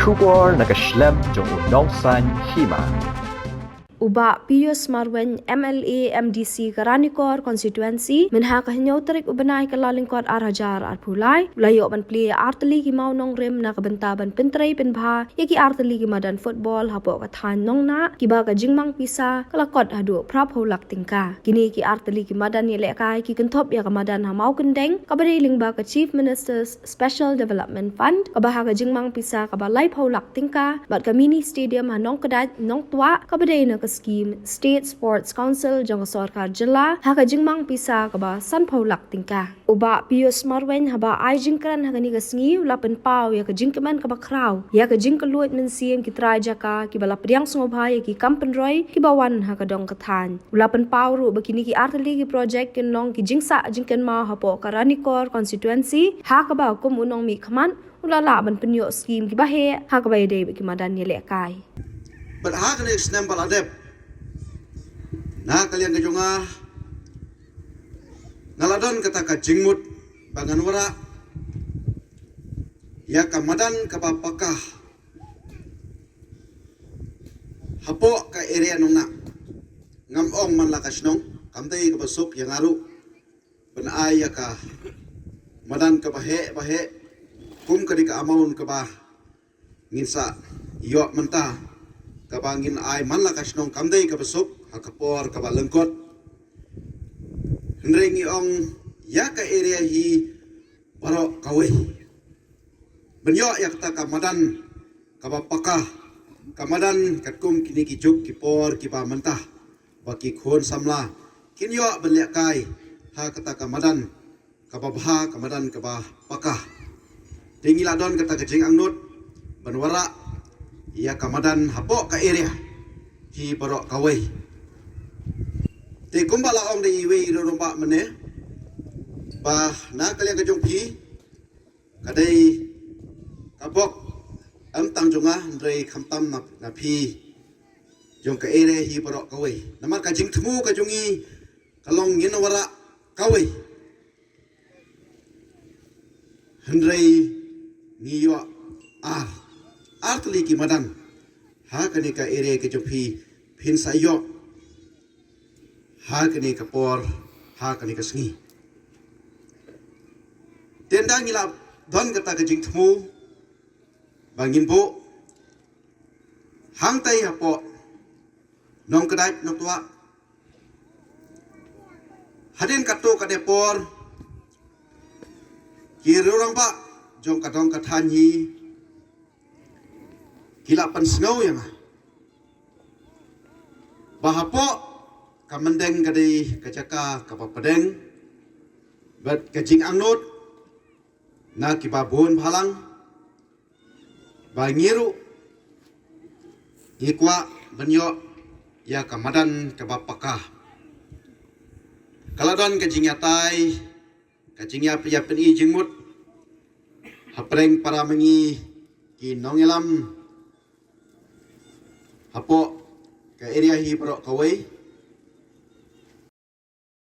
Shubor nakaslem jong unongsan hima. Uba Pius Marwen MLA MDC Karanikor constituency minha kahinyaw tarik ubanay kalalingkod arajar arpulay layo ban pli arteli ki mau nong rim na kabentaban pentray penbha yaki arteli ki madan football hapo kathan nong na kiba ka jingmang pisa kalakot hadu prap holak tingka kini ki arteli ki madan yele kai ki kenthop ya kamadan ha mau kendeng kabari lingba ka chief minister's special development fund kabaha ka jingmang pisa kabalai holak tingka bat ka mini stadium ha nong kadat nong tua kabade na scheme State Sports Council jong sarkar jilla ha ka jingmang pisa ka ba san phaulak tingka uba Pius Marwen haba ai jingkran ha ni ka sngi ulapan pau ya ka jingkaman ka ba kraw ya ka jingkaluit men siem ki trai jaka ki bala priang sngobha ya ki kampen roy ki bawan ha ka dong kathan ulapan pau ru bakini ki arteli ki project ken nong ki jingsa jingken ma hapo Karanikor constituency ha ka ba kum unong mi khaman ulala ban penyo scheme ki ba he ha ka ba de ki madan yele kai But how can I snap baladep? Na kalian kejunga ngaladon kata ka jingmut banganwara ya kamadan kapapakah hapo ka area nung na ngamong man lakas nong kamtay kabasok yang aru penay ya ka madan kabahe bahe kum kadi ka amon kaba nginsa yo mentah kabangin ay man lakas nong kamday kabasok hakapor kabalengkot hendrengi ong ya ka area hi baro kawai benyo ya kata kamadan kabapaka kamadan katkum kini kijuk kipor kipa mentah baki khon samla kinyo benlek kai ha kata kamadan kababha kamadan kabapaka tingila don kata kejing angnut benwara ya kamadan hapo ka area hi baro kawai te kumbala ong de iwe romba mene ba na kalian kejong pi kadai kapok ang tangjunga ndrei khamtam na pi jong ka area hi baro kawai namar ka jing thmu ka jungi kalong nginawara kawai ndrei ngiyo artli ki madan ha kani ka area ke jopi phin sayo ha kani ka por ha kani ka sngi tenda ngila don kata ka jing thmu bangin bo hang tai hapo nong kadai nong tua hadin kato ka de por ki rurang ba jong kadong ka than hi gila pensengau yang bahapo kamendeng kadai kacaka kapapadeng bet kajing angnut na kibabun phalang bangiru ikwa benyo ya kamadan kabapaka kaladon kajing yatai kajing ya peni jingmut hapreng para mengi ki nongelam hapo ka area hi pro kawai